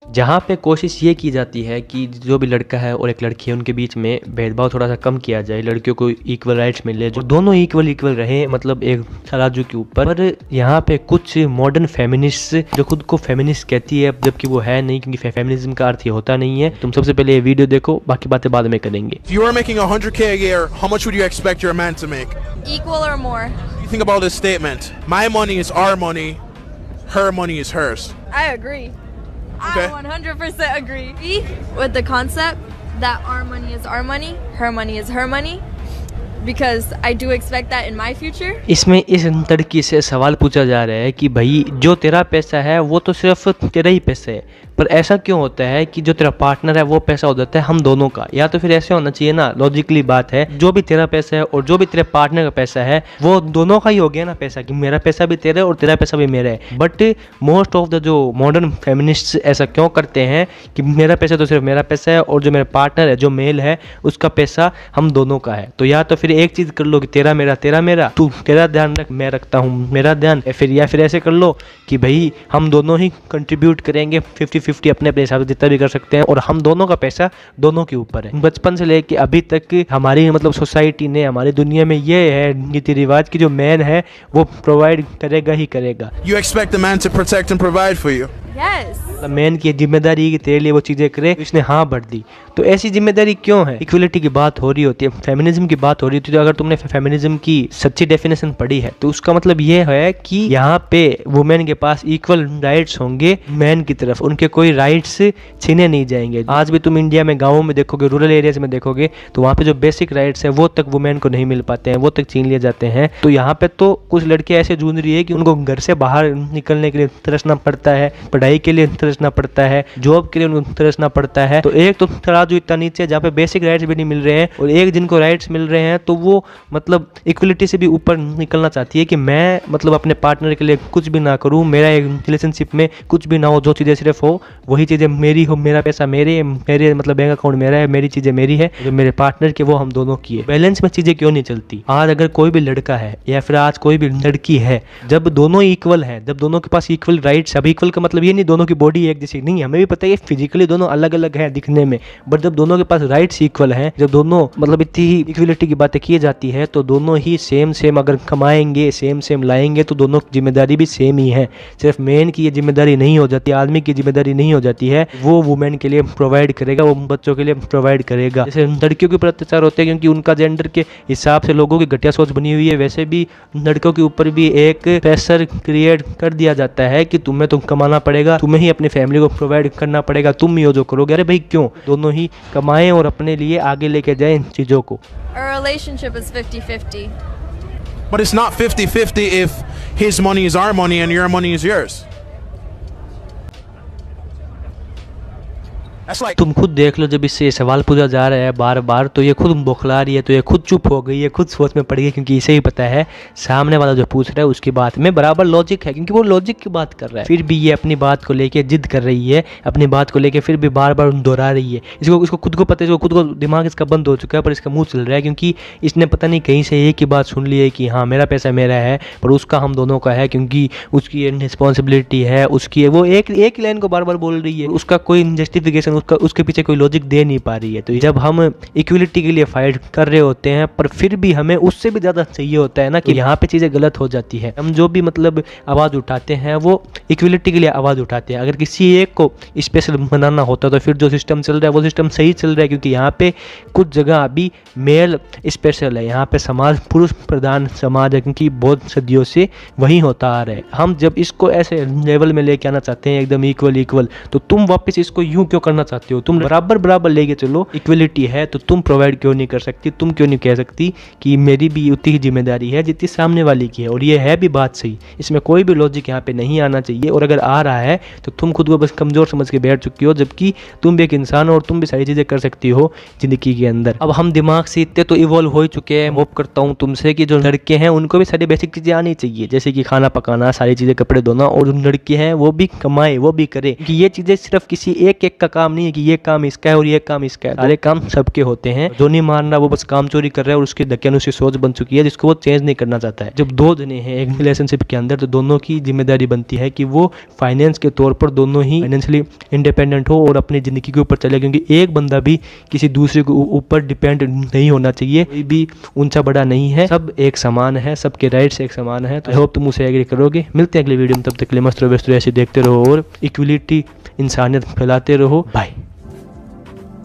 जहाँ पे कोशिश ये की जाती है कि जो भी लड़का है और एक लड़की है उनके बीच में भेदभाव थोड़ा सा कम किया जाए, लड़कियों को इक्वल राइट्स मिले, जो दोनों इक्वल रहे, मतलब एक तराजू के ऊपर। पर यहाँ पे कुछ मॉडर्न फेमिनिस्ट जो खुद को फेमिनिस्ट कहती है जबकि वो है नहीं, क्योंकि फेमिनिज्म का अर्थ ये होता नहीं है। तुम सबसे पहले ये वीडियो देखो, बाकी बातें बाद में करेंगे। If you are making 100K a year, how much would you expect your man to make? Equal or more. You think about this statement. My money is our money. Her money is hers. I agree. Okay. I 100% agree with the concept that our money is our money, her money is her money, because I do expect that in my future. इसमें इस लड़की से सवाल पूछा जा रहा है कि भाई जो तेरा पैसा है वो तो सिर्फ तेरा ही पैसा है, पर ऐसा क्यों होता है कि जो तेरा पार्टनर है वो पैसा हो जाता है हम दोनों का? या तो फिर ऐसे होना चाहिए ना, लॉजिकली बात है, जो भी तेरा पैसा है और जो भी तेरे पार्टनर का पैसा है वो दोनों का ही हो गया ना पैसा, कि मेरा पैसा भी तेरा है और तेरा पैसा भी मेरा है। बट मोस्ट ऑफ द जो मॉडर्न फेमिनिस्ट ऐसा क्यों करते हैं कि मेरा पैसा तो सिर्फ मेरा पैसा है और जो मेरा पार्टनर है जो मेल है उसका पैसा हम दोनों का है। तो या तो फिर एक चीज कर लो कि तेरा मेरा, तू तेरा ध्यान रख, मैं रखता हूँ मेरा ध्यान, या फिर ऐसे कर लो कि भाई हम दोनों ही कंट्रीब्यूट करेंगे 50-50 अपने अपने हिसाब से जितना भी कर सकते हैं, और हम दोनों का पैसा दोनों के ऊपर है। बचपन से लेके अभी तक हमारी मतलब सोसाइटी ने, हमारी दुनिया में ये है रीति रिवाज की जो मैन है वो प्रोवाइड करेगा ही करेगा। You expect the man to protect and provide for you. Yes. Man की जिम्मेदारी कि तेरे लिए वो चीजें करे, इसने हाँ भर दी। तो ऐसी जिम्मेदारी क्यों है? इक्वलिटी की बात हो रही होती है, फेमिनिज्म की बात हो रही होती है। तो अगर तुमने फेमिनिज्म की सच्ची डेफिनेशन पढ़ी है तो उसका मतलब ये है कि यहाँ पे वुमेन के पास इक्वल राइट्स होंगे मैन की तरफ, उनके कोई राइट्स छीने नहीं जाएंगे। आज भी तुम इंडिया में गाँवों में देखोगे, रूरल एरियाज में देखोगे, तो वहाँ पे जो बेसिक राइट्स है वो तक वुमेन को नहीं मिल पाते हैं, वो तक छीन लिए जाते हैं। तो यहाँ पे तो कुछ लड़कियां ऐसे जूझ रही है कि उनको घर से बाहर निकलने के लिए तरसना पड़ता है, पढ़ाई के लिए तरसना पड़ता है, जॉब के लिए उनको तरसना पड़ता है। तो एक तो तराजू इतना नीचे जहाँ पे बेसिक राइट्स भी नहीं मिल रहे हैं, और एक जिनको राइट्स मिल रहे हैं तो वो मतलब इक्वलिटी से भी ऊपर निकलना चाहती है कि मैं मतलब अपने पार्टनर के लिए कुछ भी ना करूँ, मेरा एक रिलेशनशिप में कुछ भी ना हो, जो चीज़ें सिर्फ हो वही चीज़ें मेरी हो, मेरा पैसा मेरे मतलब बैंक अकाउंट मेरा है, मेरी चीज़ें मेरी है, जो मेरे पार्टनर के वो हम दोनों की है। बैलेंस में चीज़ें क्यों नहीं चलती? आज अगर कोई भी लड़का है या फिर आज कोई भी लड़की है, जब दोनों इक्वल हैं, जब दोनों के पास इक्वल राइट्स, अब इक्वल का मतलब ये नहीं दोनों की बॉडी एक जैसी नहीं, हमें भी पता है फिजिकली दोनों अलग अलग है दिखने में, बट जब दोनों के पास राइट्स इक्वल हैं, जब दोनों मतलब इतनी ही इक्वलिटी की बातें की जाती है, तो दोनों ही सेम अगर कमाएंगे, सेम लाएंगे, तो दोनों की जिम्मेदारी भी सेम ही है। सिर्फ मेन की ये जिम्मेदारी नहीं हो जाती, आदमी की जिम्मेदारी नहीं हो जाती है, वो वुमेन के लिए प्रोवाइड करेगा, वो बच्चों के लिए प्रोवाइड करेगा। जैसे लड़कियों के ऊपर अत्याचार होते हैं क्योंकि उनका जेंडर के हिसाब से लोगों की घटिया सोच बनी हुई है, वैसे भी लड़कों के ऊपर भी एक प्रेशर क्रिएट कर दिया जाता है कि तुम्हें तो कमाना पड़ेगा, तुम्हें ही अपनी फैमिली को प्रोवाइड करना पड़ेगा, तुम ही हो जो करोगे। अरे भाई क्यों? दोनों ही कमाएं और अपने लिए आगे लेके जाएं इन चीजों को। Our relationship is 50-50. But it's not 50-50 if his money is our money and your money is yours. That's like तुम खुद देख लो, जब इससे ये सवाल पूछा जा रहा है बार बार तो ये खुद बौखला रही है, तो ये खुद चुप हो गई है, खुद सोच में पड़ गई, क्योंकि इसे ही पता है सामने वाला जो पूछ रहा है उसकी बात में बराबर लॉजिक है, क्योंकि वो लॉजिक की बात कर रहा है। फिर भी ये अपनी बात को लेके जिद कर रही है, अपनी बात को लेके फिर भी बार बार दोहरा रही है। इसको खुद को पता है, इसको खुद को दिमाग इसका बंद हो चुका है, पर इसका मुंह चल रहा है क्योंकि इसने पता नहीं कहीं से एक ही बात सुन ली है कि हाँ मेरा पैसा मेरा है, पर उसका हम दोनों का है, क्योंकि उसकी रिस्पॉन्सिबिलिटी है, उसकी वो एक ही लाइन को बार बार बोल रही है, उसका कोई जस्टिफिकेशन, उसके पीछे कोई लॉजिक दे नहीं पा रही है। तो जब हम इक्वलिटी के लिए फाइट कर रहे होते हैं, पर फिर भी हमें उससे भी ज़्यादा चाहिए होता है ना, कि यहाँ पे चीज़ें गलत हो जाती है। हम जो भी मतलब आवाज़ उठाते हैं वो इक्वलिटी के लिए आवाज़ उठाते हैं। अगर किसी एक को स्पेशल बनाना होता तो फिर जो सिस्टम चल रहा है वो सिस्टम सही चल रहा है, क्योंकि यहाँ पे कुछ जगह अभी मेल स्पेशल है, यहाँ पे समाज पुरुष प्रधान समाज है, क्योंकि बहुत सदियों से वही होता आ रहा है। हम जब इसको ऐसे लेवल में लेके आना चाहते हैं एकदम इक्वल, तो तुम वापस इसको यूं क्यों करना चाहते हो? तुम बराबर लेके चलो, इक्वलिटी है तो तुम प्रोवाइड क्यों नहीं कर सकती? तुम क्यों नहीं कह सकती कि मेरी भी उतनी ही जिम्मेदारी है जितनी सामने वाले की है? और ये है भी बात सही, इसमें कोई भी लॉजिक यहाँ पे नहीं आना चाहिए, और अगर आ रहा है तो तुम खुद को बस कमजोर समझ के बैठ चुकी हो, जबकि तुम भी एक इंसान हो और तुम भी सारी चीजें कर सकती हो जिंदगी के अंदर। अब हम दिमाग से इतने तो इवॉल्व हो चुके हैं, होप करता हूँ तुमसे कि जो लड़के हैं उनको भी सारी बेसिक चीजें आनी चाहिए, जैसे कि खाना पकाना, सारी चीजें, कपड़े धोना, और जो लड़के हैं वो भी कमाए, वो भी करे, कि ये चीजें सिर्फ किसी एक का काम नहीं है कि ये काम इसका है और ये काम इसका है, सारे काम सबके होते हैं। जो नहीं मान रहा वो बस काम चोरी कर रहा है और उसकी धक्यानुसी सोच बन चुकी है जिसको वो चेंज नहीं करना चाहता है। जब दो जने हैं एक रिलेशनशिप के अंदर तो दोनों की जिम्मेदारी बनती है कि वो फाइनेंस के तौर पर दोनों ही फाइनेंशियली इंडिपेंडेंट हो और अपनी जिंदगी के ऊपर चले, क्योंकि एक बंदा भी किसी दूसरे के ऊपर डिपेंड नहीं होना चाहिए। कोई भी ऊंचा बड़ा नहीं है, सब एक समान है, सबके राइट्स एक समान है। तो आई होप तुम उसे एग्री करोगे। मिलते हैं अगले वीडियो में, तब तक के लिए मस्त रहो, व्यस्त रहो, ऐसे देखते रहो और इक्वलिटी इंसानियत फैलाते रहो। बाय।